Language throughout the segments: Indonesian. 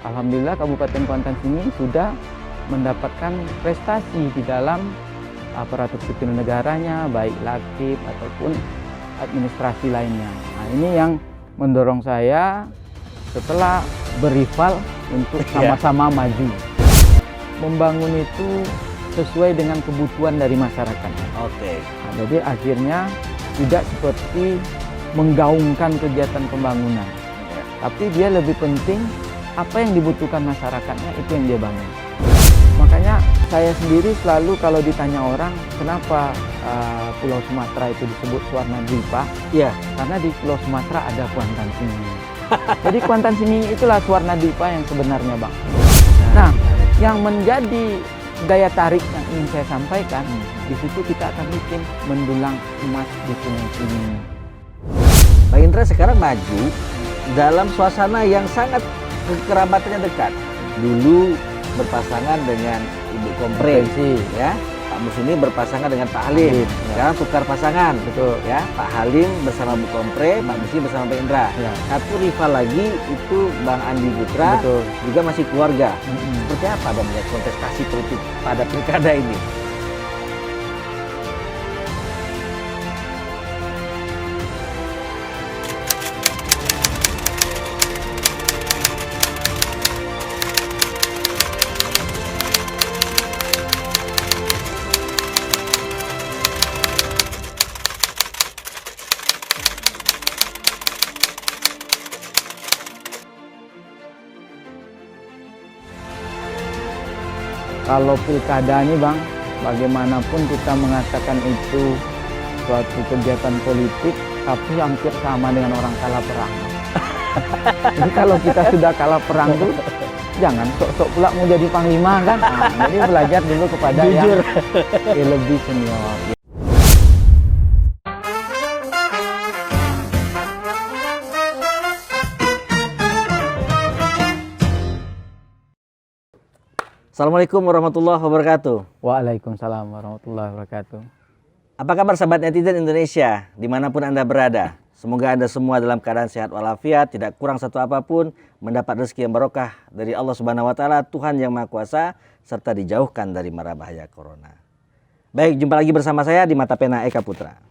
alhamdulillah Kabupaten Kuantan ini sudah mendapatkan prestasi di dalam aparatur sipil negaranya, baik Lakip ataupun administrasi lainnya. Nah, ini yang mendorong saya setelah berival untuk sama-sama maju. Membangun itu sesuai dengan kebutuhan dari masyarakat. Nah, jadi akhirnya tidak seperti menggaungkan kegiatan pembangunan, tapi dia lebih penting apa yang dibutuhkan masyarakatnya, itu yang dia bangun. Makanya saya sendiri selalu kalau ditanya orang kenapa Pulau Sumatera itu disebut Swarna Dwipa, karena di Pulau Sumatera ada Kuantan Singingi. Jadi Kuantan Singingi itulah Swarna Dwipa yang sebenarnya, Bang. Nah, yang menjadi daya tarik yang ingin saya sampaikan, di situ kita akan bikin mendulang emas di Sungai Singingi. Pak Indra sekarang maju dalam suasana yang sangat kekerabatannya dekat. Dulu berpasangan dengan Ibu Kompre, ya. Pak Mus ini berpasangan dengan Pak Halim. Sekarang tukar pasangan, betul. Ya, Pak Halim bersama Bu Kompre, Pak Mus bersama Pak Indra. Satu rival lagi itu Bang Andi Putra, juga masih keluarga. Seperti apa Bang melihat kontestasi politik pada pilkada ini? Kalau pilkada ini, Bang, bagaimanapun kita mengatakan itu suatu kegiatan politik, tapi hampir sama dengan orang kalah perang. Jadi kalau kita sudah kalah perang tuh, jangan sok-sok pula mau jadi panglima kan. Nah, jadi belajar dulu kepada yang lebih senior. Assalamualaikum warahmatullahi wabarakatuh. Waalaikumsalam warahmatullahi wabarakatuh. Apa kabar sahabat netizen Indonesia, dimanapun Anda berada? Semoga Anda semua dalam keadaan sehat walafiat, tidak kurang satu apapun, mendapat rezeki yang barokah dari Allah Subhanahu wa Ta'ala, Tuhan yang Maha Kuasa, serta dijauhkan dari mara bahaya corona. Baik, jumpa lagi bersama saya di Mata Pena Eka Putra.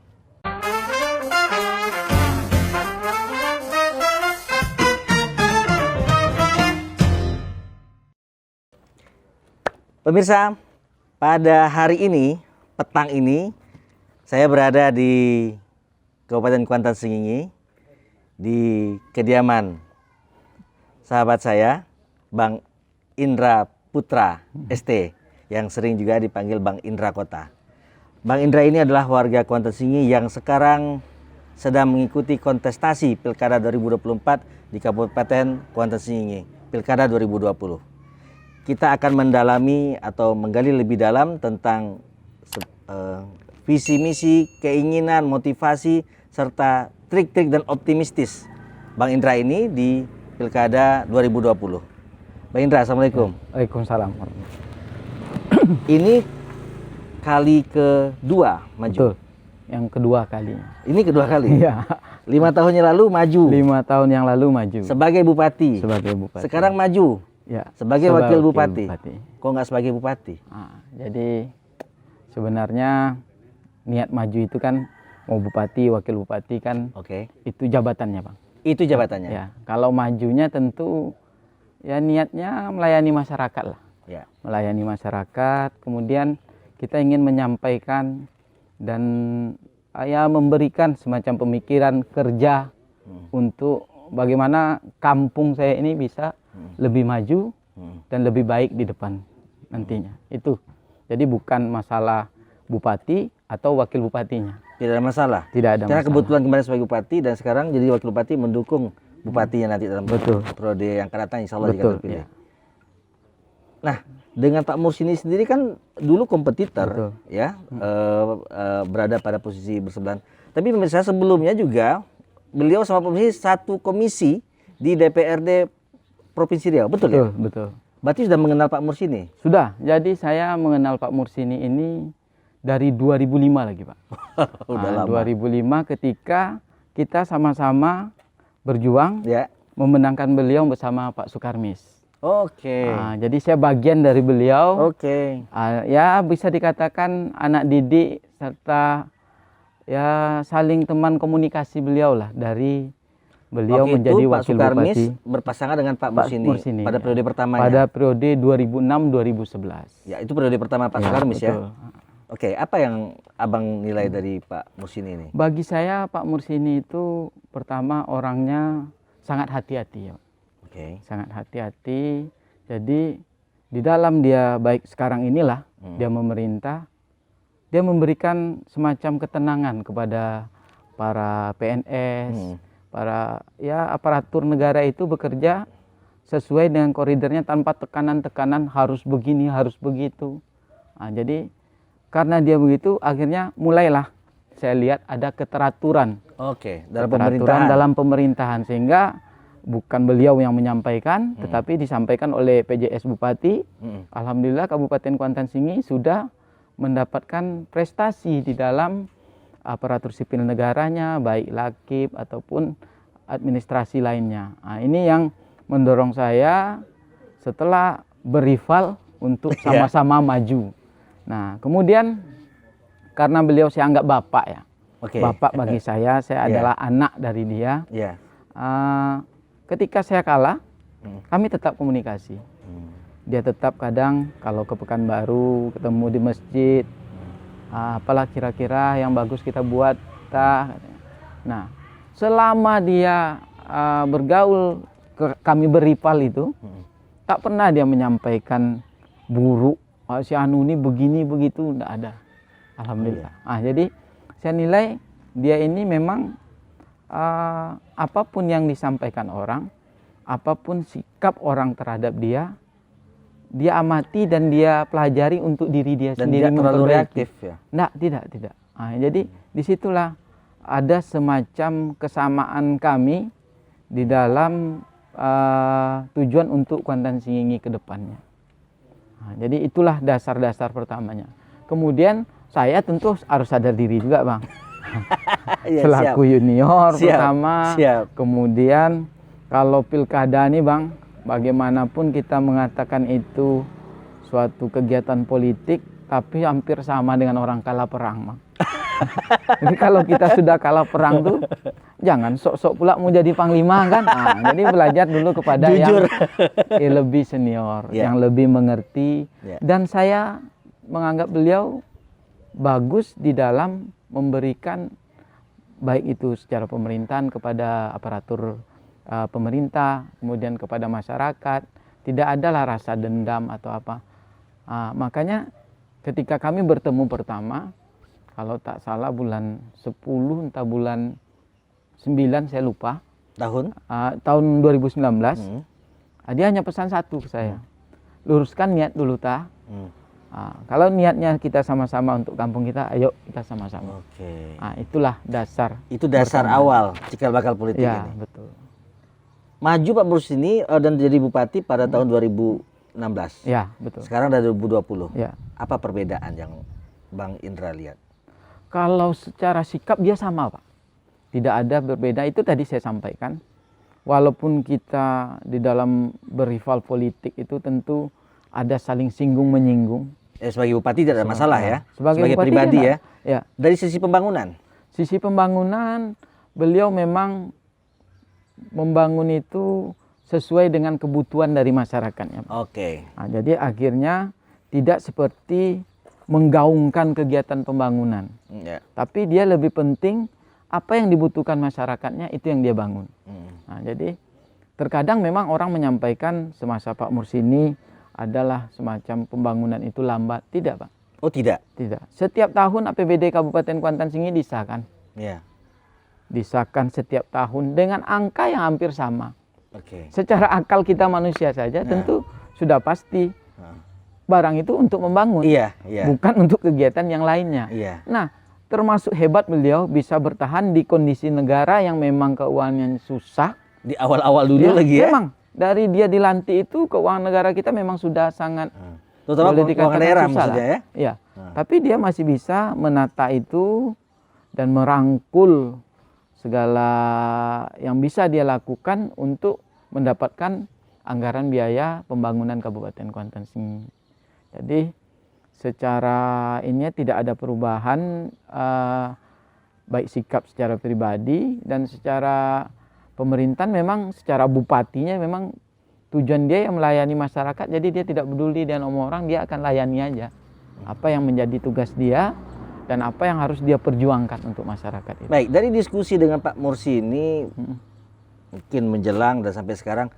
Pemirsa, pada hari ini, petang ini, saya berada di Kabupaten Kuantan Singingi, di kediaman sahabat saya, Bang Indra Putra ST, yang sering juga dipanggil Bang Indra Kota. Bang Indra ini adalah warga Kuantan Singingi yang sekarang sedang mengikuti kontestasi Pilkada 2024 di Kabupaten Kuantan Singingi, Pilkada 2020. Kita akan mendalami atau menggali lebih dalam tentang visi misi, keinginan, motivasi, serta trik-trik dan optimistis Bang Indra ini di Pilkada 2020. Bang Indra, Assalamualaikum. Waalaikumsalam. Ini kali kedua maju. Betul. Yang kedua kalinya. Ini kedua kali? Iya. 5 tahun yang lalu maju. 5 tahun yang lalu maju. Sebagai bupati. Sebagai bupati. Sekarang maju. Ya, sebagai wakil bupati. Kok nggak sebagai bupati? Jadi sebenarnya niat maju itu kan mau bupati, wakil bupati kan, itu jabatannya, Bang. Itu jabatannya. Ya, kalau majunya tentu ya niatnya melayani masyarakat lah. Ya. Melayani masyarakat, kemudian kita ingin menyampaikan dan ya memberikan semacam pemikiran kerja untuk bagaimana kampung saya ini bisa lebih maju dan lebih baik di depan nantinya. Itu. Jadi bukan masalah bupati atau wakil bupatinya. Tidak ada masalah. Tidak ada Karena masalah. kebetulan kemarin sebagai bupati dan sekarang jadi wakil bupati mendukung bupatinya nanti dalam periode yang akan datang, insya Allah jika terpilih. Nah, dengan Pak Mursini sendiri kan dulu kompetitor, ya, berada pada posisi bersebelahan. Tapi pemirsa, sebelumnya juga beliau sama Pak Mursini satu komisi di DPRD Provinsi Riau, betul ya? Betul. Berarti sudah mengenal Pak Mursini? Sudah. Jadi saya mengenal Pak Mursini ini dari 2005 lagi, Pak. Udah lama. 2005 ketika kita sama-sama berjuang memenangkan beliau bersama Pak Sukarmis. Oke. Jadi saya bagian dari beliau. Oke. Ya bisa dikatakan anak didik serta ya saling teman komunikasi beliau lah dari beliau Waktu menjadi itu Pak wakil Sukarmis bupati. berpasangan dengan Pak Pak Mursini, Mursini, pada ya. periode pertamanya. Pada periode 2006-2011. Ya, itu periode pertama Pak Ya, Sukarmis ya. betul. Oke, apa yang Abang nilai dari Pak Mursini ini? Bagi saya Pak Mursini itu pertama orangnya sangat hati-hati ya. Oke. Sangat hati-hati. Jadi di dalam dia baik sekarang inilah dia memerintah, dia memberikan semacam ketenangan kepada para PNS, para ya aparatur negara itu bekerja sesuai dengan koridornya tanpa tekanan-tekanan harus begini, harus begitu. Jadi karena dia begitu, akhirnya mulailah saya lihat ada keteraturan. Oke, dalam Keteraturan pemerintahan. dalam pemerintahan, sehingga bukan beliau yang menyampaikan, tetapi disampaikan oleh PJS Bupati. Alhamdulillah Kabupaten Kuantan Sengingi sudah mendapatkan prestasi di dalam aparatur sipil negaranya, baik Lakip ataupun administrasi lainnya. Ini yang mendorong saya setelah berival untuk sama-sama maju. Nah, kemudian karena beliau saya anggap bapak ya. Oke. Bapak bagi saya adalah anak dari dia. Ya. Ketika saya kalah, kami tetap komunikasi. Dia tetap kadang kalau ke Pekanbaru ketemu di masjid, apalah kira-kira yang bagus kita buat. Nah, selama dia bergaul, kami berival itu, tak pernah dia menyampaikan buruk. Si Anu ini begini begitu, enggak ada. Alhamdulillah. Jadi saya nilai dia ini memang apapun yang disampaikan orang, apapun sikap orang terhadap dia amati dan dia pelajari untuk diri dia Dan sendiri. tidak terlalu reaktif ya? Tidak. Jadi disitulah ada semacam kesamaan kami di dalam tujuan untuk Kuantan Sengingi ke depannya. Jadi itulah dasar-dasar pertamanya. Kemudian saya tentu harus sadar diri juga, Bang. Selaku junior pertama. Kemudian kalau pilkada nih, Bang, bagaimanapun kita mengatakan itu suatu kegiatan politik, tapi hampir sama dengan orang kalah perang, Bang. Jadi kalau kita sudah kalah perang tuh jangan sok-sok pula mau jadi panglima kan. Jadi belajar dulu kepada yang lebih senior, yang lebih mengerti. Dan saya menganggap beliau bagus di dalam memberikan baik itu secara pemerintahan kepada aparatur pemerintah, kemudian kepada masyarakat. Tidak adalah rasa dendam atau apa. Makanya ketika kami bertemu pertama, kalau tak salah bulan 10 entah bulan 9 saya lupa. Tahun 2019. Dia hanya pesan satu ke saya. Luruskan niat dulu kalau niatnya kita sama-sama untuk kampung kita, ayo kita sama-sama. Oke. Itulah dasar. Itu dasar awal cikal bakal politik ya, ini. Betul. Maju Pak Mursini dan jadi bupati pada tahun 2016. Ya, betul. Sekarang dari 2020. Ya. Apa perbedaan yang Bang Indra lihat? Kalau secara sikap dia sama, Pak. Tidak ada berbeda. Itu tadi saya sampaikan. Walaupun kita di dalam berival politik itu tentu ada saling singgung menyinggung. Sebagai bupati tidak ada masalah ya. Sebagai pribadi ya. Ya. Dari sisi pembangunan. Sisi pembangunan beliau memang membangun itu sesuai dengan kebutuhan dari masyarakatnya. Oke. Jadi akhirnya tidak seperti menggaungkan kegiatan pembangunan. Tapi dia lebih penting apa yang dibutuhkan masyarakatnya itu yang dia bangun. Jadi terkadang memang orang menyampaikan semasa Pak Mursini adalah semacam pembangunan itu lambat. Tidak, Pak. Oh, tidak? Tidak. Setiap tahun APBD Kabupaten Kuantan Sengingi disahkan. Ya. Disahkan setiap tahun dengan angka yang hampir sama. Oke. Secara akal kita manusia saja tentu sudah pasti barang itu untuk membangun. Iya. Bukan untuk kegiatan yang lainnya. Iya. Nah, termasuk hebat beliau bisa bertahan di kondisi negara yang memang keuangannya susah. Di awal-awal dulu lagi ya? Memang. Dari dia dilantik itu keuangan negara kita memang sudah sangat terutama keuangan daerah maksudnya ya? Iya. Tapi dia masih bisa menata itu dan merangkul segala yang bisa dia lakukan untuk mendapatkan anggaran biaya pembangunan Kabupaten Kuantan Sengingi. Jadi secara ini tidak ada perubahan baik sikap secara pribadi dan secara pemerintahan. Memang secara bupatinya memang tujuan dia yang melayani masyarakat, jadi dia tidak peduli dengan omong orang, dia akan layani aja apa yang menjadi tugas dia dan apa yang harus dia perjuangkan untuk masyarakat itu. Baik, dari diskusi dengan Pak Mursi ini mungkin menjelang dan sampai sekarang,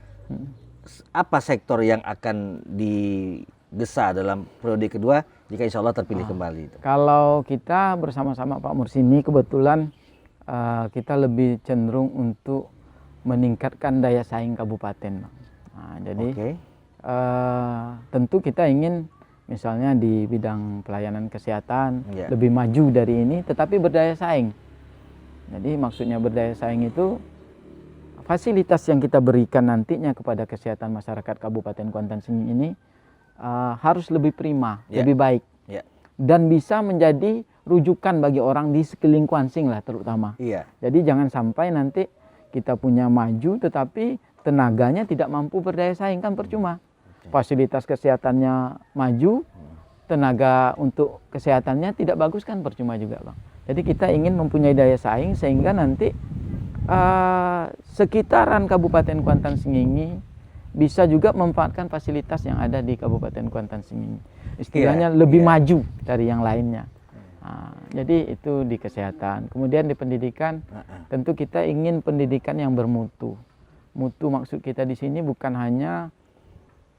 apa sektor yang akan digesa dalam periode kedua jika insya Allah terpilih kembali? Kalau kita bersama-sama Pak Mursi ini kebetulan kita lebih cenderung untuk meningkatkan daya saing kabupaten. Nah, jadi tentu kita ingin misalnya di bidang pelayanan kesehatan lebih maju dari ini, tetapi berdaya saing. Jadi maksudnya berdaya saing itu fasilitas yang kita berikan nantinya kepada kesehatan masyarakat Kabupaten Kuantan Sengingi ini harus lebih prima, lebih baik, dan bisa menjadi rujukan bagi orang di sekeliling Kuansing lah terutama. Jadi jangan sampai nanti kita punya maju tetapi tenaganya tidak mampu berdaya saing, kan percuma. Fasilitas kesehatannya maju, tenaga untuk kesehatannya tidak bagus, kan percuma juga, Bang. Jadi kita ingin mempunyai daya saing sehingga nanti sekitaran Kabupaten Kuantan Sengingi bisa juga memanfaatkan fasilitas yang ada di Kabupaten Kuantan Sengingi. Istilahnya lebih maju dari yang lainnya. Jadi itu di kesehatan. Kemudian di pendidikan, tentu kita ingin pendidikan yang bermutu. Mutu maksud kita di sini bukan hanya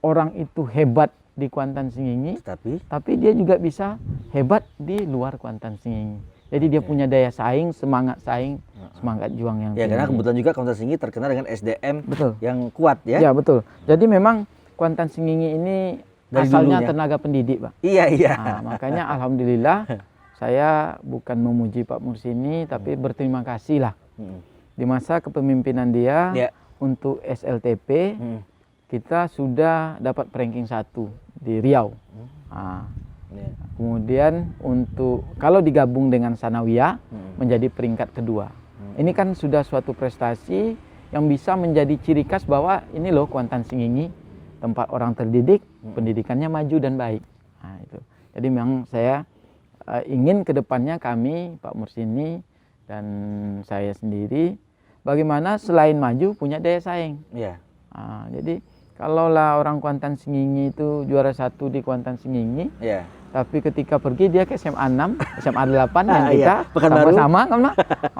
orang itu hebat di Kuantan Sengingi, tapi dia juga bisa hebat di luar Kuantan Sengingi. Jadi dia punya daya saing, semangat juang yang tinggi. Karena kebetulan juga Kuantan Sengingi terkenal dengan SDM yang kuat ya. Ya, betul. Jadi memang Kuantan Sengingi ini dari asalnya dulunya tenaga pendidik, Pak. Iya. Makanya alhamdulillah saya bukan memuji Pak Mursi ini, tapi berterima kasih lah. Di masa kepemimpinan dia untuk SLTP, kita sudah dapat ranking 1 di Riau. Kemudian untuk kalau digabung dengan Sanawiyah menjadi peringkat kedua. Ini kan sudah suatu prestasi yang bisa menjadi ciri khas bahwa ini loh Kuantan Sengingi, tempat orang terdidik, pendidikannya maju dan baik. Itu. Jadi memang saya ingin kedepannya kami, Pak Mursi ini dan saya sendiri, bagaimana selain maju punya daya saing. Jadi kalaulah orang Kuantan Sengingi itu juara 1 di Kuantan Sengingi, tapi ketika pergi dia ke SMA 6, SMA 8 dan kita sama-sama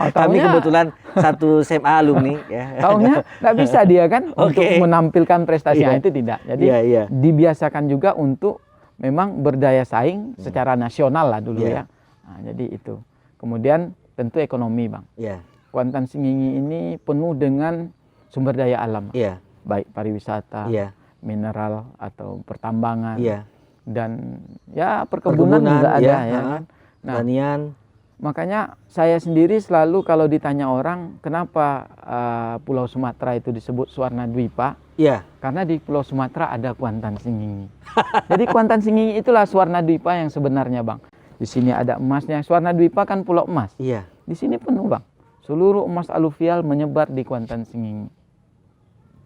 kami kebetulan satu SMA alumni Tahunya nggak bisa dia kan untuk menampilkan prestasinya itu tidak. Jadi dibiasakan juga untuk memang berdaya saing secara nasional lah dulu ya. Jadi itu. Kemudian tentu ekonomi, Bang. Kuantan Sengingi ini penuh dengan sumber daya alam. Baik pariwisata, mineral atau pertambangan, dan ya perkebunan juga ada ya kan. Nah, makanya saya sendiri selalu kalau ditanya orang kenapa Pulau Sumatera itu disebut Swarna Dwipa, karena di Pulau Sumatera ada Kuantan Sengingi. Jadi Kuantan Sengingi itulah Swarna Dwipa yang sebenarnya, Bang. Di sini ada emasnya. Swarna Dwipa kan pulau emas. Di sini penuh, Bang. Seluruh emas aluvial menyebar di Kuantan Sengingi.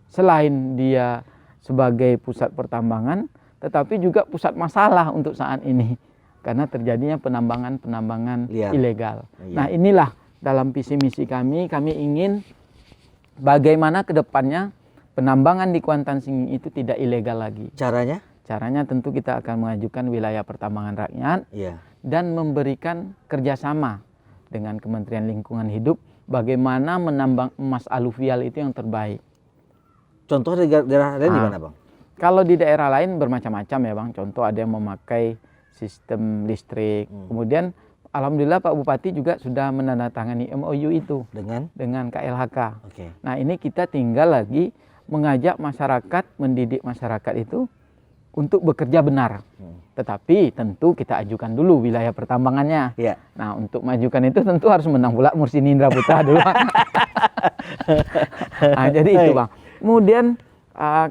Selain dia sebagai pusat pertambangan, tetapi juga pusat masalah untuk saat ini karena terjadinya penambangan ilegal. Nah, inilah dalam visi misi kami ingin bagaimana ke depannya penambangan di Kuantan Sengingi itu tidak ilegal lagi. Caranya tentu kita akan mengajukan wilayah pertambangan rakyat dan memberikan kerjasama dengan Kementerian Lingkungan Hidup bagaimana menambang emas aluvial itu yang terbaik. Contoh di daerah lain di mana, Bang? Kalau di daerah lain bermacam-macam ya, Bang. Contoh ada yang memakai sistem listrik. Kemudian alhamdulillah Pak Bupati juga sudah menandatangani MOU itu dengan KLHK. Nah, ini kita tinggal lagi mengajak masyarakat, mendidik masyarakat itu untuk bekerja benar. Tetapi tentu kita ajukan dulu wilayah pertambangannya. Nah, untuk majukan itu tentu harus menang pula Mursi Nindra Putra dulu. Nah, jadi itu, Bang. Kemudian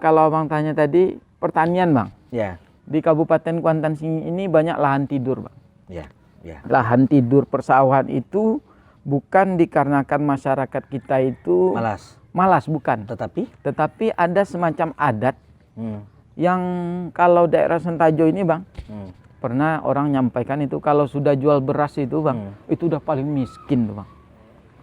kalau Bang tanya tadi pertanian, Bang. Di Kabupaten Kuantan Sengingi ini banyak lahan tidur, Bang. Lahan tidur persawahan itu bukan dikarenakan masyarakat kita itu malas bukan. Tetapi ada semacam adat yang kalau daerah Sentajo ini Bang, pernah orang nyampaikan itu kalau sudah jual beras itu Bang, itu udah paling miskin tuh Bang.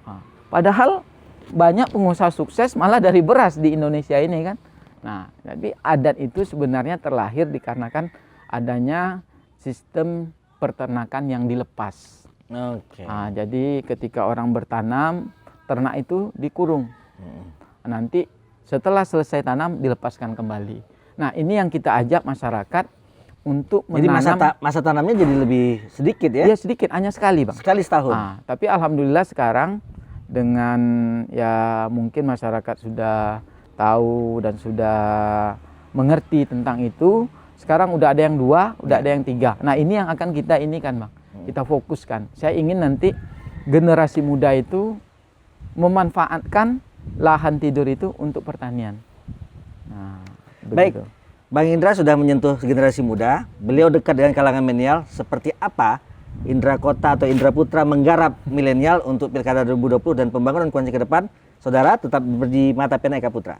Nah, padahal banyak pengusaha sukses malah dari beras di Indonesia ini kan. Nah, jadi adat itu sebenarnya terlahir dikarenakan adanya sistem peternakan yang dilepas. Nah, jadi ketika orang bertanam, ternak itu dikurung. Nanti setelah selesai tanam dilepaskan kembali. Nah, ini yang kita ajak masyarakat untuk menanam. Jadi masa tanamnya jadi lebih sedikit ya? Iya sedikit, hanya sekali Bang. Sekali setahun. Nah, tapi alhamdulillah sekarang dengan ya mungkin masyarakat sudah tahu dan sudah mengerti tentang itu. Sekarang udah ada yang 2, udah ada yang 3. Nah, ini yang akan kita ini kan Bang. Kita fokuskan. Saya ingin nanti generasi muda itu memanfaatkan lahan tidur itu untuk pertanian. Nah, baik, Bang Indra sudah menyentuh generasi muda. Beliau dekat dengan kalangan milenial. Seperti apa Indra Kota atau Indra Putra menggarap milenial untuk Pilkada 2020 dan pembangunan koalisi ke depan? Saudara tetap di Mata Pena Eka Putra.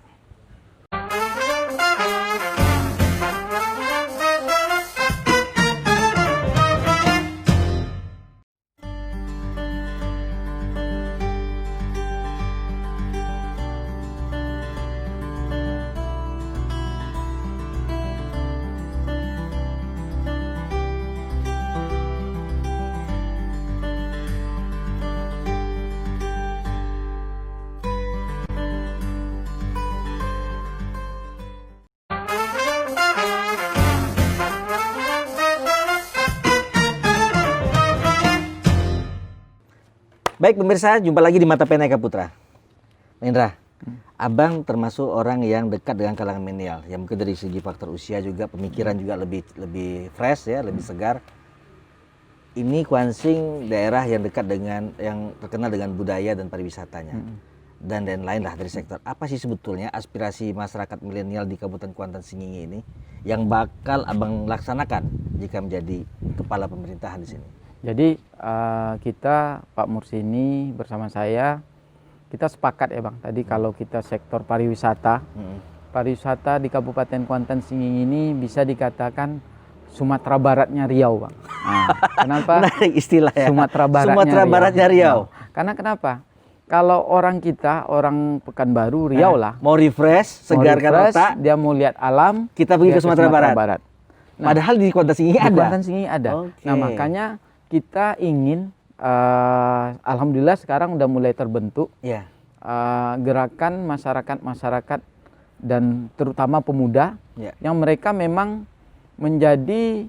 Baik pemirsa, jumpa lagi di Mata Pena Eka Putra. Indra, Abang termasuk orang yang dekat dengan kalangan milenial, yang mungkin dari segi faktor usia juga, pemikiran juga lebih fresh ya, lebih segar. Ini Kuansing daerah yang dekat dengan, yang terkenal dengan budaya dan pariwisatanya, dan lain lah dari sektor. Apa sih sebetulnya aspirasi masyarakat milenial di Kabupaten Kuantan Sengingi ini yang bakal Abang laksanakan jika menjadi kepala pemerintahan di sini? Jadi kita Pak Mursini bersama saya, kita sepakat ya Bang. Tadi kalau kita sektor pariwisata, pariwisata di Kabupaten Kuantan Sengingi ini bisa dikatakan Sumatera Baratnya Riau Bang. Nah, kenapa? Menarik istilah ya. Sumatera Baratnya Riau. Karena kenapa? Kalau orang kita, orang Pekanbaru, Riau lah. Mau refresh, segarkan otak. Dia mau lihat alam. Kita pergi ke Sumatera Barat. Nah, padahal di Kuantan Sengingi ada. Di Kuantan Sengingi ada. Okay. Nah makanya kita ingin, alhamdulillah sekarang udah mulai terbentuk gerakan masyarakat dan terutama pemuda yang mereka memang menjadi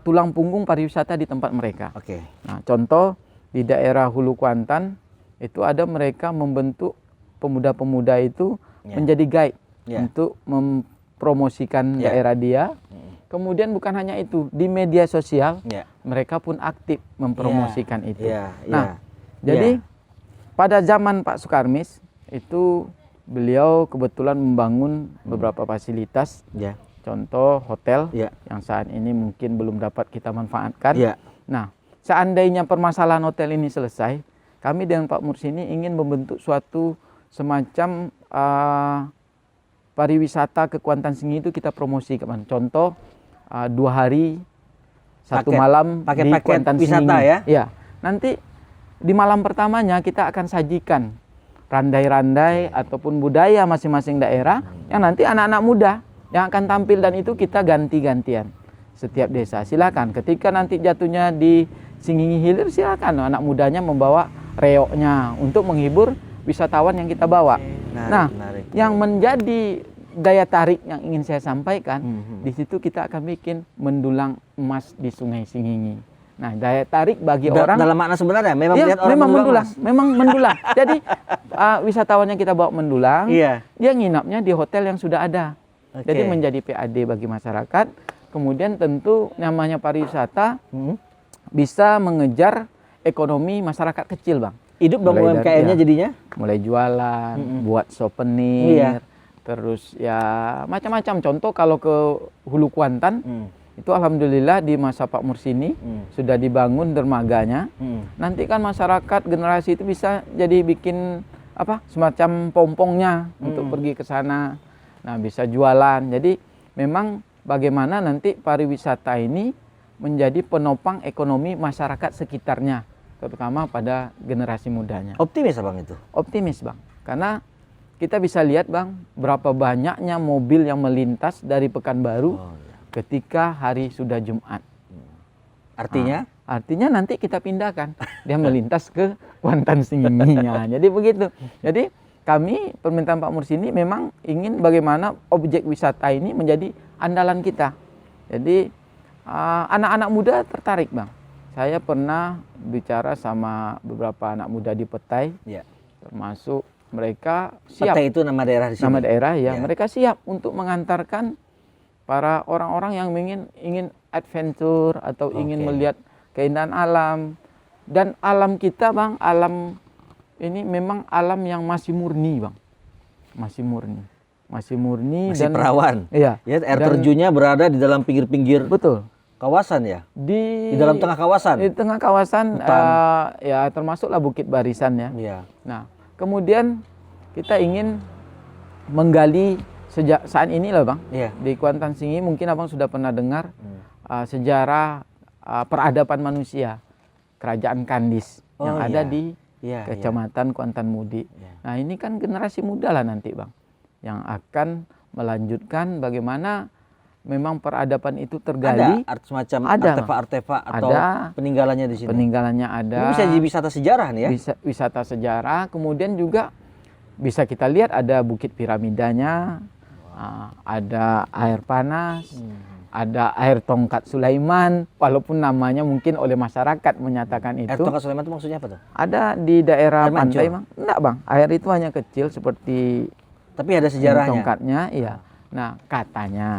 tulang punggung pariwisata di tempat mereka. Nah, contoh di daerah Hulu Kuantan itu ada mereka membentuk pemuda-pemuda itu menjadi guide untuk mempromosikan daerah dia. Kemudian bukan hanya itu, di media sosial mereka pun aktif mempromosikan itu. Jadi pada zaman Pak Sukarmis itu beliau kebetulan membangun beberapa fasilitas, contoh hotel yang saat ini mungkin belum dapat kita manfaatkan. Nah, seandainya permasalahan hotel ini selesai, kami dengan Pak Mursini ingin membentuk suatu semacam pariwisata ke Kuantan Sengingi itu kita promosikan. Contoh 2 hari 1 malam di Kuantan Sengingi. Ya. Nanti di malam pertamanya kita akan sajikan randai-randai ataupun budaya masing-masing daerah yang nanti anak-anak muda yang akan tampil, dan itu kita ganti-gantian setiap desa. Silakan ketika nanti jatuhnya di Sengingi Hilir, silakan anak mudanya membawa reoknya untuk menghibur wisatawan yang kita bawa. Menarik. Yang menjadi daya tarik yang ingin saya sampaikan, di situ kita akan bikin mendulang emas di Sungai Sengingi. Nah, daya tarik bagi orang dalam makna sebenarnya memang melihat orang memang mendulang. Jadi wisatawan yang kita bawa mendulang, dia nginapnya di hotel yang sudah ada. Jadi menjadi PAD bagi masyarakat. Kemudian tentu namanya pariwisata bisa mengejar ekonomi masyarakat kecil Bang. Hidup dong UMKM-nya jadinya? Mulai jualan, buat souvenir. Terus ya macam-macam. Contoh kalau ke Hulu Kuantan itu alhamdulillah di masa Pak Mursini sudah dibangun dermaganya. Nanti kan masyarakat generasi itu bisa jadi bikin semacam pompongnya untuk pergi ke sana. Nah, bisa jualan. Jadi memang bagaimana nanti pariwisata ini menjadi penopang ekonomi masyarakat sekitarnya, terutama pada generasi mudanya. Optimis Abang itu? Optimis Bang, karena kita bisa lihat Bang, berapa banyaknya mobil yang melintas dari Pekanbaru ketika hari sudah Jumat. Artinya? Artinya nanti kita pindahkan, dia melintas ke Kuantan Senginginya. Jadi begitu. Jadi kami permintaan Pak Mursini memang ingin bagaimana objek wisata ini menjadi andalan kita. Jadi anak-anak muda tertarik Bang. Saya pernah bicara sama beberapa anak muda di Petai, termasuk mereka siap. Petai itu nama daerah di sini? Nama daerah ya. Mereka siap untuk mengantarkan para orang-orang yang ingin adventure atau ingin melihat keindahan alam. Dan alam kita Bang, alam ini memang alam yang masih murni Bang. Masih murni. Masih dan perawan. Iya. Ya, air terjunnya berada di dalam pinggir-pinggir. Betul. Kawasan ya? Di dalam tengah kawasan? Di tengah kawasan, ya termasuklah Bukit Barisan ya. Iya. Nah, kemudian kita ingin menggali sejak saat ini lah Bang. Di Kuantan Sengingi mungkin Abang sudah pernah dengar sejarah peradaban manusia. Kerajaan Kandis yang ada di Kecamatan Kuantan Mudi. Nah, ini kan generasi muda lah nanti Bang, yang akan melanjutkan bagaimana memang peradaban itu tergali. Ada semacam artefak-artefak atau peninggalannya di sini? Peninggalannya ada. Ini bisa jadi wisata sejarah nih ya? Wisata sejarah, kemudian juga bisa kita lihat ada bukit piramidanya, ada air panas, ada air tongkat Sulaiman, walaupun namanya mungkin oleh masyarakat menyatakan itu. Air tongkat Sulaiman itu maksudnya apa tuh? Ada di daerah pantai Bang. Enggak Bang, air itu hanya kecil seperti. Tapi ada sejarahnya? Tongkatnya, iya. Nah, katanya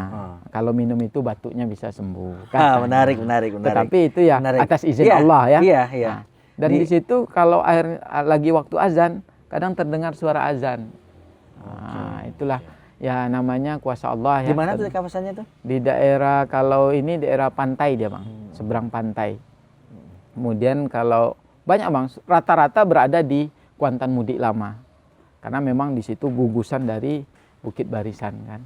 kalau minum itu batuknya bisa sembuh. Menarik. Tetapi itu ya atas izin Allah ya. Iya. Nah, dan di situ kalau air lagi waktu azan, kadang terdengar suara azan. Nah, itulah ya namanya kuasa Allah ya. Di mana tuh kawasannya tuh? Di daerah, kalau ini daerah pantai dia Bang, seberang pantai. Kemudian kalau banyak Bang, rata-rata berada di Kuantan Mudik Lama. Karena memang di situ gugusan dari Bukit Barisan kan.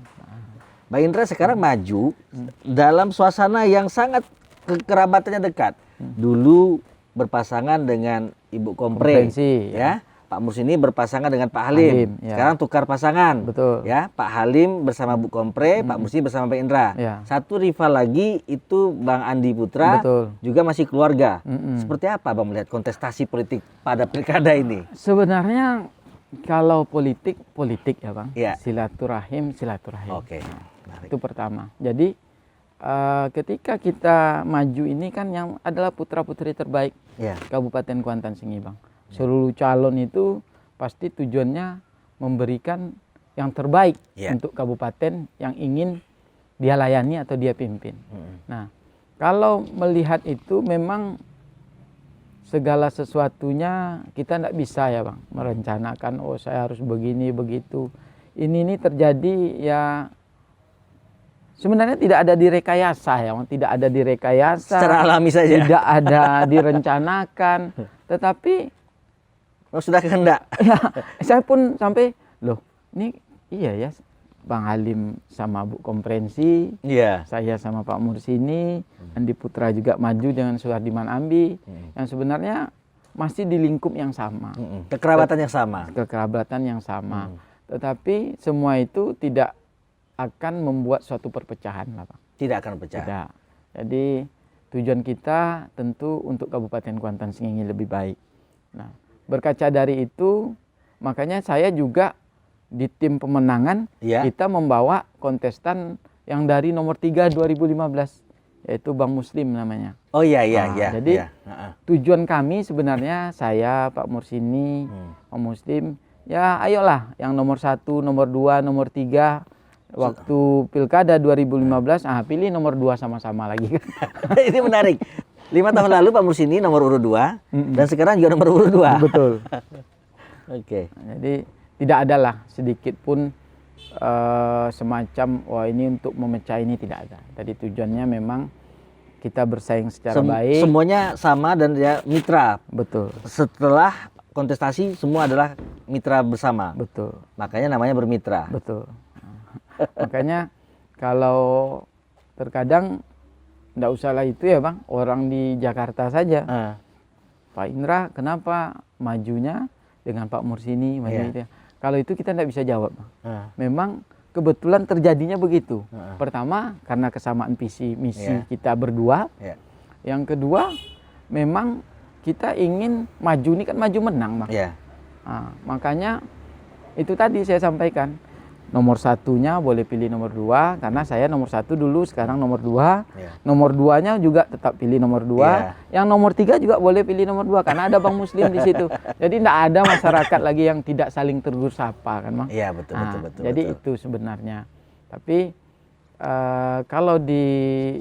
Mbak Indra sekarang maju dalam suasana yang sangat kekerabatannya dekat. Dulu berpasangan dengan Ibu Kompre, ya. Pak Mursini berpasangan dengan Pak Halim. Sekarang tukar pasangan. Betul. Ya, Pak Halim bersama Bu Kompre, Pak Mursini bersama Mbak Indra. Satu rival lagi itu Bang Andi Putra. Betul. Juga masih keluarga. Seperti apa Bang melihat kontestasi politik pada pilkada ini? Sebenarnya kalau politik ya Bang, ya. silaturahim. Oke. Itu pertama. Jadi ketika kita maju ini kan yang adalah putra-putri terbaik Kabupaten Kuantan Sengingi Bang. Seluruh calon itu pasti tujuannya memberikan yang terbaik untuk kabupaten yang ingin dia layani atau dia pimpin. Nah, kalau melihat itu memang segala sesuatunya kita tidak bisa ya Bang merencanakan saya harus begini begitu. Ini terjadi ya sebenarnya tidak ada direkayasa ya Bang, tidak ada direkayasa. Secara alami saja. Tidak ada direncanakan, tetapi sudah kehendak. Ya, saya pun sampai ini iya ya Bang Halim sama Bu Komprensi, saya sama Pak Mursini, Andi Putra juga maju dengan Suhardiman Ambi, yang sebenarnya masih di lingkup yang sama. Kekerabatan yang sama. Kekerabatan yang sama. Tetapi semua itu tidak akan membuat suatu perpecahan lah Pak. Tidak akan pecah. Tidak. Jadi tujuan kita tentu untuk Kabupaten Kuantan Sengingi lebih baik. Nah, berkaca dari itu, makanya saya juga di tim pemenangan kita membawa kontestan yang dari nomor 3 2015, yaitu Bang Muslim namanya. Oh iya. Jadi tujuan kami sebenarnya saya, Pak Mursini, Bang Muslim, ya ayolah yang nomor 1, nomor 2, nomor 3 waktu pilkada 2015, pilih nomor 2 sama-sama lagi. Ini menarik. 5 tahun lalu Pak Mursini nomor urut 2 dan sekarang juga nomor urut 2. Betul. Oke. Jadi tidak ada lah sedikit pun semacam ini untuk memecah ini, tidak ada. Tadi tujuannya memang kita bersaing secara baik. Semuanya sama dan ya mitra. Betul. Setelah kontestasi semua adalah mitra bersama. Betul. Makanya namanya bermitra. Betul. Makanya kalau terkadang nggak usahlah itu ya Bang, orang di Jakarta saja. Pak Indra kenapa majunya dengan Pak Mursini? Itu ya. Kalau itu kita nggak bisa jawab Bang. Memang kebetulan terjadinya begitu. Pertama karena kesamaan visi misi kita berdua. Yang kedua memang kita ingin maju, ini kan maju menang Bang. Nah, makanya itu tadi saya sampaikan, nomor satunya boleh pilih nomor 2 karena saya nomor 1 dulu, sekarang nomor 2. Nomor 2-nya juga tetap pilih nomor 2. Yang nomor 3 juga boleh pilih nomor 2 karena ada Bang Muslim di situ. Jadi tidak ada masyarakat lagi yang tidak saling tegur sapa kan Bang. Iya betul, Nah, betul. jadi itu sebenarnya. Tapi kalau disebabkan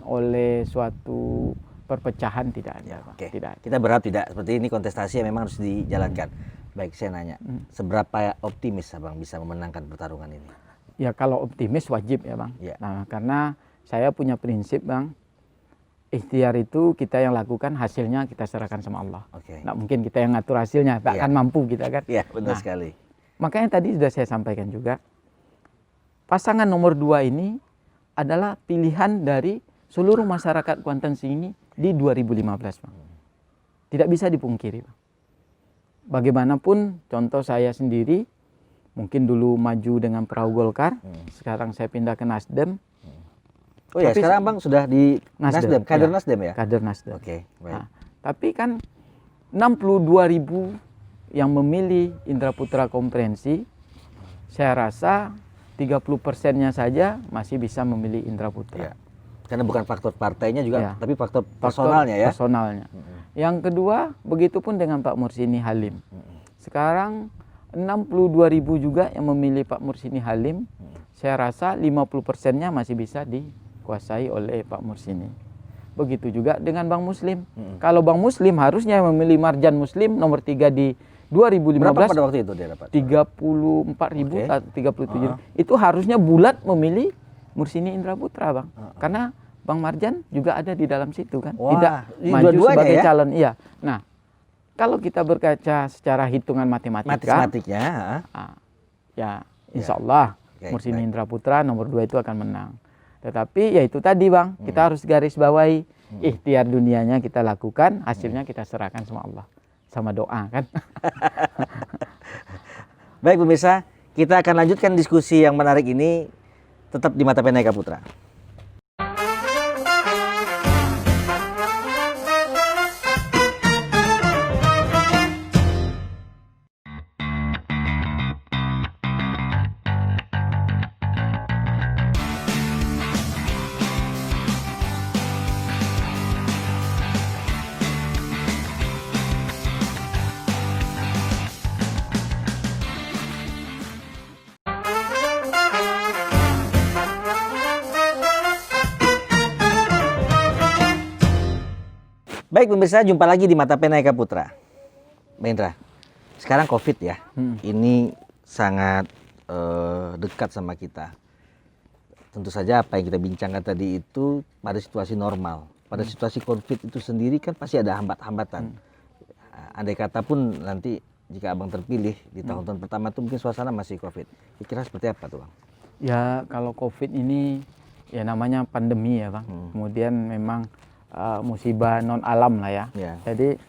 oleh suatu perpecahan tidak ada Bang. Tidak. Kita berharap tidak seperti ini, kontestasi yang memang harus dijalankan. Baik, saya nanya, seberapa optimis Abang bisa memenangkan pertarungan ini? Ya kalau optimis wajib ya Bang. Nah, karena saya punya prinsip Bang, ikhtiar itu kita yang lakukan, hasilnya kita serahkan sama Allah. Nggak mungkin kita yang ngatur hasilnya, tak akan mampu kita kan. Iya, benar sekali. Makanya tadi sudah saya sampaikan juga, pasangan nomor 2 ini adalah pilihan dari seluruh masyarakat Kuantan Sengingi di 2015 Bang. Tidak bisa dipungkiri Bang. Bagaimanapun contoh saya sendiri, mungkin dulu maju dengan perahu Golkar, sekarang saya pindah ke Nasdem. Oh ya, sekarang Bang sudah di Nasdem, kader Nasdem ya? Kader Nasdem. Baik. Nah, tapi kan 62.000 yang memilih Indra Putra Komprehensi, saya rasa 30%-nya saja masih bisa memilih Indra Putra. Karena bukan faktor partainya juga, tapi faktor personalnya ya. Personalnya. Yang kedua, begitupun dengan Pak Mursini Halim. Sekarang 62.000 juga yang memilih Pak Mursini Halim. Saya rasa 50%-nya masih bisa dikuasai oleh Pak Mursini. Begitu juga dengan Bang Muslim. Kalau Bang Muslim harusnya memilih Marjan Muslim nomor 3 di 2015. Berapa pada waktu itu dia dapat? 34.000 atau 37. Itu harusnya bulat memilih Mursini Indra Putra Bang. Karena Bang Marjan juga ada di dalam situ kan. Tidak maju sebagai calon. Iya. Nah, kalau kita berkaca secara hitungan matematiknya, ya insya Allah Mursini Indra Putra nomor 2 itu akan menang. Tetapi ya itu tadi Bang, kita harus garis bawahi ikhtiar dunianya kita lakukan, hasilnya kita serahkan sama Allah. Sama doa kan. Baik pemirsa, kita akan lanjutkan diskusi yang menarik ini tetap di Mata Pena Eka Putra. Baik pemirsa, jumpa lagi di Mata Pena Eka Putra. Mbak Indra, sekarang COVID ya, ini sangat dekat sama kita. Tentu saja apa yang kita bincangkan tadi itu pada situasi normal. Pada situasi COVID itu sendiri kan pasti ada hambat-hambatan. Andai kata pun nanti jika Abang terpilih di tahun-tahun pertama itu mungkin suasana masih COVID. Kira-kira seperti apa tuh Bang? Ya kalau COVID ini ya namanya pandemi ya Bang. Kemudian memang musibah non alam lah ya. Jadi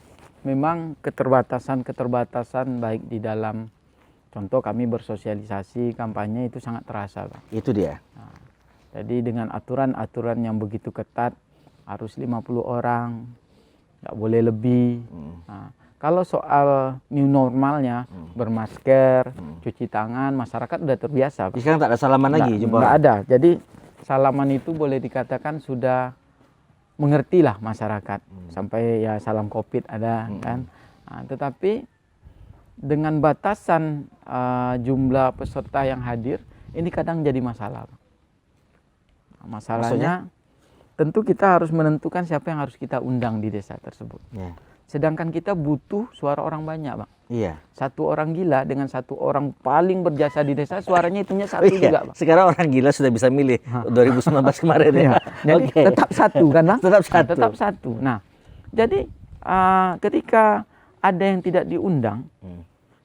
memang keterbatasan baik di dalam contoh kami bersosialisasi kampanye itu sangat terasa Bang. Itu dia. Nah, jadi dengan aturan-aturan yang begitu ketat, harus 50 orang, nggak boleh lebih. Nah, kalau soal new normalnya bermasker, cuci tangan, masyarakat udah terbiasa. Sekarang tak ada salaman lagi jumpa. Nggak ada. Jadi salaman itu boleh dikatakan sudah mengerti lah masyarakat. Sampai ya salam COVID ada kan. Nah, tetapi dengan batasan jumlah peserta yang hadir, ini kadang jadi masalah. Nah, masalahnya tentu kita harus menentukan siapa yang harus kita undang di desa tersebut. Sedangkan kita butuh suara orang banyak Bang. Satu orang gila dengan satu orang paling berjasa di desa, suaranya itunya satu juga Bang. Sekarang orang gila sudah bisa milih 2019 kemarin ya. Jadi tetap satu kan Bang? Tetap satu. Tetap satu. Nah, jadi ketika ada yang tidak diundang,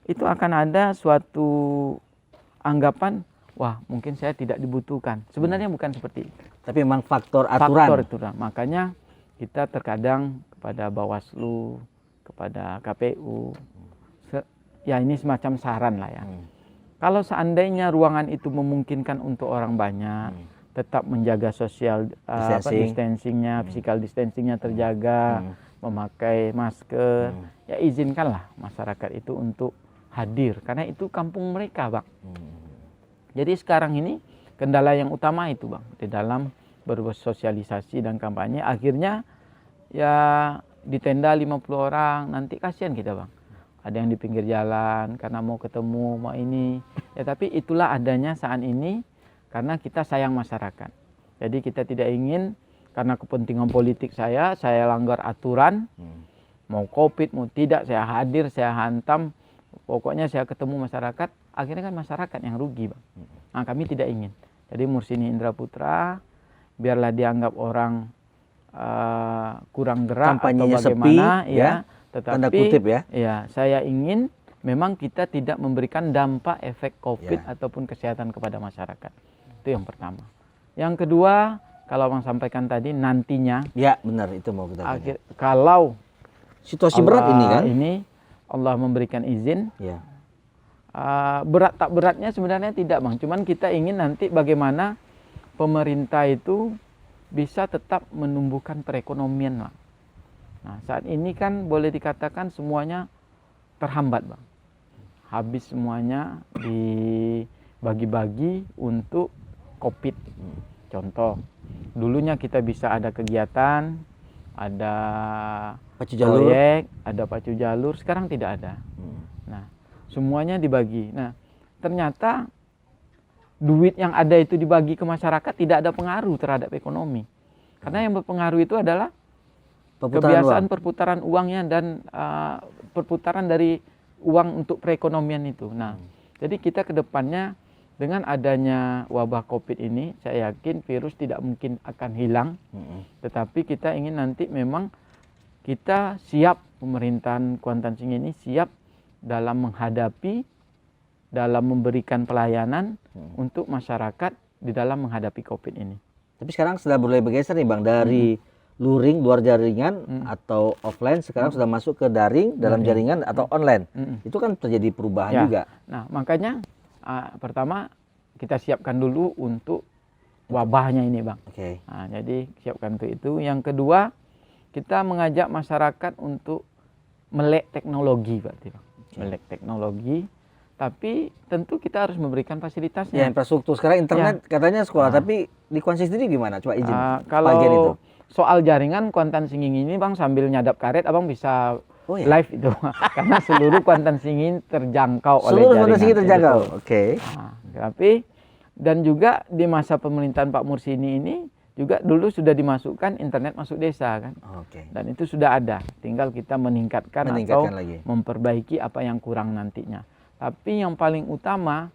itu akan ada suatu anggapan, wah mungkin saya tidak dibutuhkan. Sebenarnya bukan seperti itu. Tapi memang faktor aturan. Faktor itulah. Makanya kita terkadang kepada Bawaslu, kepada KPU, ya ini semacam saran lah ya. Kalau seandainya ruangan itu memungkinkan untuk orang banyak, tetap menjaga social distancingnya, physical distancingnya terjaga, memakai masker, ya izinkanlah masyarakat itu untuk hadir, karena itu kampung mereka, Bang. Jadi sekarang ini kendala yang utama itu, Bang, di dalam bersosialisasi dan kampanye. Akhirnya ya di tenda 50 orang, nanti kasihan kita, Bang. Ada yang di pinggir jalan karena mau ketemu, mau ini. Ya tapi itulah adanya saat ini karena kita sayang masyarakat. Jadi kita tidak ingin karena kepentingan politik saya langgar aturan. Mau Covid, mau tidak, saya hadir, saya hantam. Pokoknya saya ketemu masyarakat, akhirnya kan masyarakat yang rugi, Bang. Nah, kami tidak ingin. Jadi Mursini Indra Putra, biarlah dianggap orang kurang gerak kampanyenya atau bagaimana, sepi, ya. Tetapi Tanda kutip ya. Ya, saya ingin memang kita tidak memberikan dampak efek Covid ataupun kesehatan kepada masyarakat. Itu yang pertama. Yang kedua, kalau Bang sampaikan tadi nantinya. Ya, benar itu mau kita tanya. Kalau situasi berat ini kan? Ini Allah memberikan izin. Ya. Berat tak beratnya sebenarnya tidak, Bang. Cuman kita ingin nanti bagaimana pemerintah itu bisa tetap menumbuhkan perekonomian, Bang. Nah, saat ini kan boleh dikatakan semuanya terhambat, Bang. Habis semuanya dibagi-bagi untuk Covid. Contoh, dulunya kita bisa ada kegiatan, ada pacu jalur, proyek, ada pacu jalur, sekarang tidak ada. Nah, semuanya dibagi. Nah, ternyata duit yang ada itu dibagi ke masyarakat tidak ada pengaruh terhadap ekonomi. Karena yang berpengaruh itu adalah kebiasaan perputaran uangnya dan perputaran dari uang untuk perekonomian itu. Nah, jadi kita ke depannya dengan adanya wabah Covid ini, saya yakin virus tidak mungkin akan hilang. Tetapi kita ingin nanti memang kita siap, pemerintahan Kuantan Sengingi ini siap dalam menghadapi, dalam memberikan pelayanan untuk masyarakat di dalam menghadapi Covid ini. Tapi sekarang sudah mulai bergeser nih, Bang, dari luring luar jaringan atau offline, sekarang sudah masuk ke daring dalam jaringan atau online. Itu kan terjadi perubahan juga. Nah, makanya pertama kita siapkan dulu untuk wabahnya ini, Bang. Nah, jadi siapkan untuk itu. Yang kedua, kita mengajak masyarakat untuk melek teknologi, berarti, Bang. Melek teknologi. Tapi tentu kita harus memberikan fasilitasnya. Ya, infrastruktur sekarang internet katanya sekolah, tapi di Kuantan sendiri gimana? Coba izin. Kalau itu. Soal jaringan Kuantan Sengingi ini, Bang, sambil nyadap karet, Abang bisa live itu. Karena seluruh Kuantan Sengingi terjangkau oleh jaringan. Seluruh Kuantan Sengingi terjangkau. Tapi dan juga di masa pemerintahan Pak Mursini ini juga dulu sudah dimasukkan internet masuk desa kan. Dan itu sudah ada. Tinggal kita meningkatkan atau lagi, memperbaiki apa yang kurang nantinya. Tapi yang paling utama,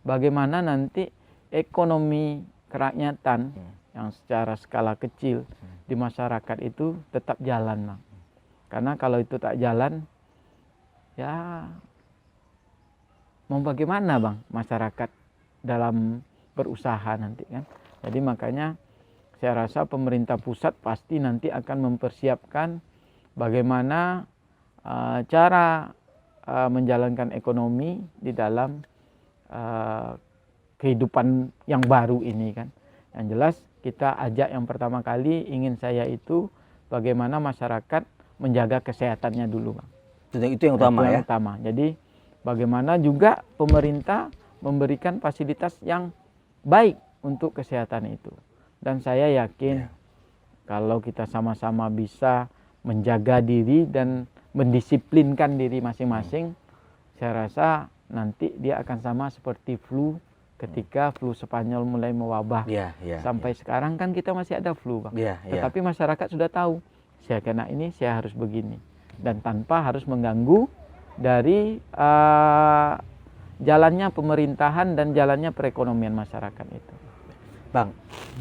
bagaimana nanti ekonomi kerakyatan yang secara skala kecil di masyarakat itu tetap jalan, Bang. Karena kalau itu tak jalan, ya mau bagaimana, Bang, masyarakat dalam berusaha nanti kan. Jadi makanya saya rasa pemerintah pusat pasti nanti akan mempersiapkan bagaimana cara menjalankan ekonomi di dalam kehidupan yang baru ini kan. Yang jelas kita ajak yang pertama kali ingin saya itu bagaimana masyarakat menjaga kesehatannya dulu, Bang. Itu yang utama, yang utama. Jadi bagaimana juga pemerintah memberikan fasilitas yang baik untuk kesehatan itu. Dan saya yakin kalau kita sama-sama bisa menjaga diri dan mendisiplinkan diri masing-masing, saya rasa nanti dia akan sama seperti flu ketika flu Spanyol mulai mewabah. Sampai sekarang kan kita masih ada flu, Bang. Tetapi masyarakat sudah tahu, saya kena ini, saya harus begini. Dan tanpa harus mengganggu dari jalannya pemerintahan dan jalannya perekonomian masyarakat itu. Bang,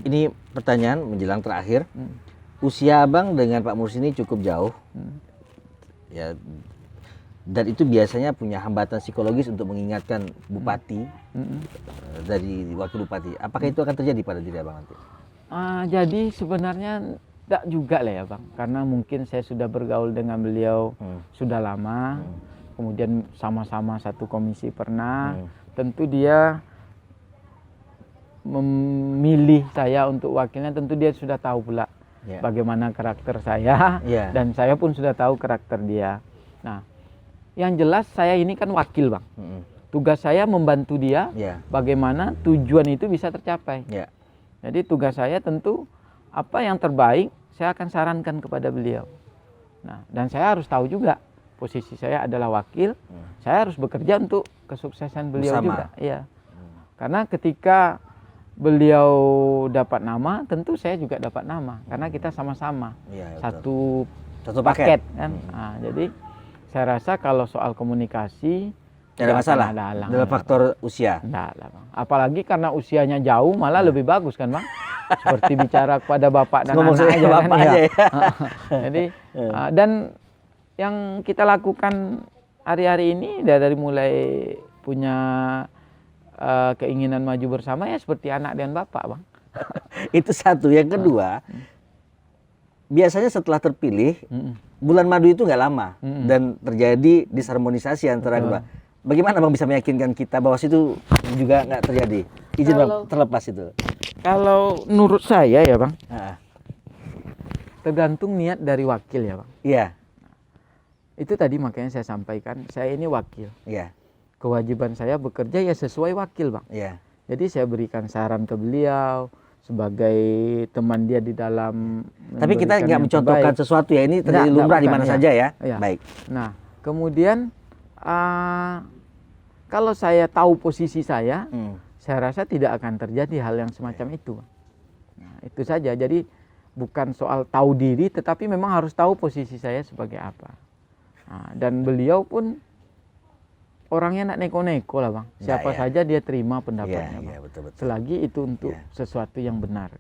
ini pertanyaan menjelang terakhir. Usia Abang dengan Pak Mursini cukup jauh. Ya, Dan itu biasanya punya hambatan psikologis untuk mengingatkan bupati dari wakil bupati. Apakah itu akan terjadi pada diri abang nanti? Jadi sebenarnya tidak juga lah ya Bang, karena mungkin saya sudah bergaul dengan beliau sudah lama, kemudian sama-sama satu komisi pernah, tentu dia memilih saya untuk wakilnya, tentu dia sudah tahu pula bagaimana karakter saya, dan saya pun sudah tahu karakter dia. Nah, yang jelas saya ini kan wakil Bang, tugas saya membantu dia bagaimana tujuan itu bisa tercapai. Jadi tugas saya tentu apa yang terbaik saya akan sarankan kepada beliau. Nah, dan saya harus tahu juga posisi saya adalah wakil, saya harus bekerja untuk kesuksesan beliau juga. Iya. Karena ketika beliau dapat nama, tentu saya juga dapat nama, karena kita sama-sama satu paket kan. Nah, jadi saya rasa kalau soal komunikasi tidak ada masalah. Dalam faktor usia. Enggak lah Bang. Apalagi karena usianya jauh malah lebih bagus kan Bang. Seperti bicara kepada bapak dan anak aja kan. Aja ya. Jadi dan yang kita lakukan hari-hari ini dari mulai punya keinginan maju bersama ya seperti anak dan bapak Bang. Itu satu. Yang kedua, biasanya setelah terpilih bulan madu itu nggak lama dan terjadi disharmonisasi antara kedua. Bagaimana Bang bisa meyakinkan kita bahwa itu juga nggak terjadi? Izin Bang, terlepas itu. Kalau menurut saya ya Bang, tergantung niat dari wakil ya Bang. Iya. Itu tadi makanya saya sampaikan, saya ini wakil. Iya. Kewajiban saya bekerja ya sesuai wakil Bang. Iya. Jadi saya berikan saran ke beliau sebagai teman dia di dalam. Tapi kita nggak mencontohkan sesuatu ya, ini terjadi lumrah di mana saja ya. Baik. Nah, kemudian kalau saya tahu posisi saya rasa tidak akan terjadi hal yang semacam itu. Nah, itu saja. Jadi bukan soal tahu diri, tetapi memang harus tahu posisi saya sebagai apa. Nah, dan beliau pun orangnya nak neko-neko lah Bang. Siapa saja dia terima pendapatnya Bang. Betul. Selagi itu untuk sesuatu yang benar.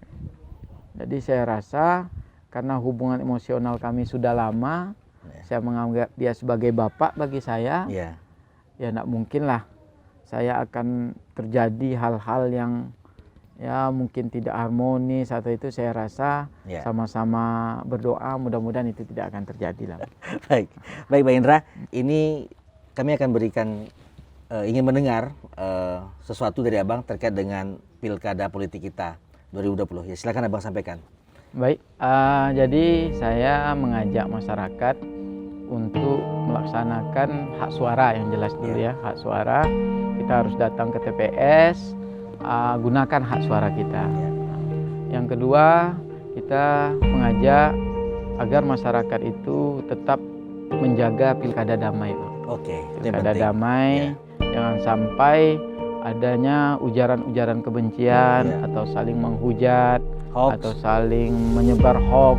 Jadi saya rasa karena hubungan emosional kami sudah lama, saya menganggap dia sebagai bapak bagi saya. Ya nak mungkin lah saya akan terjadi hal-hal yang ya mungkin tidak harmonis atau itu, saya rasa sama-sama berdoa mudah-mudahan itu tidak akan terjadi lah. Baik Bang Indra, ini kami akan berikan ingin mendengar sesuatu dari Abang terkait dengan pilkada politik kita 2020. Ya silakan Abang sampaikan. Baik, jadi saya mengajak masyarakat untuk melaksanakan hak suara yang jelas dulu ya, hak suara. Kita harus datang ke TPS, gunakan hak suara kita. Yang kedua, kita mengajak agar masyarakat itu tetap menjaga pilkada damai. Pilkada damai, jangan sampai adanya ujaran-ujaran kebencian atau saling menghujat, atau saling menyebar hoax,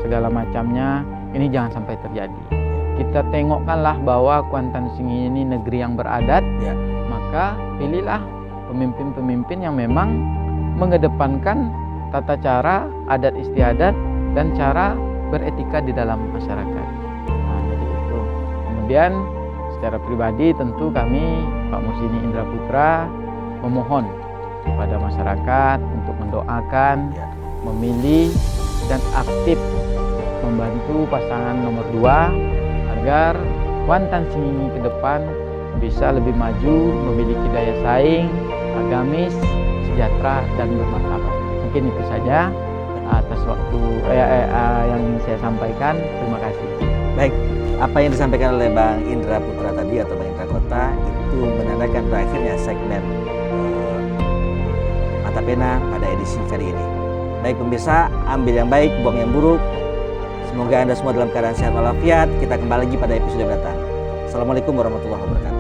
segala macamnya. Ini jangan sampai terjadi. Kita tengokkanlah bahwa Kuantan Sengingi ini negeri yang beradat, maka pilihlah pemimpin-pemimpin yang memang mengedepankan tata cara adat istiadat dan cara beretika di dalam masyarakat. Nah, jadi itu. Kemudian secara pribadi tentu kami Pak Muhsini Indra Putra memohon kepada masyarakat untuk mendoakan, memilih dan aktif membantu pasangan nomor 2 agar Kuantan Sengingi ke depan bisa lebih maju, memiliki daya saing, agamis, sejahtera dan bermartabat. Mungkin itu saja atas waktu yang ingin saya sampaikan. Terima kasih. Baik, apa yang disampaikan oleh Bang Indra Putra tadi atau Bang Indra Kota itu menandakan berakhirnya segmen Mata Pena pada edisi kali ini. Baik pemirsa, ambil yang baik, buang yang buruk. Semoga Anda semua dalam keadaan sehat walafiat. Kita kembali lagi pada episode mendatang. Assalamualaikum warahmatullahi wabarakatuh.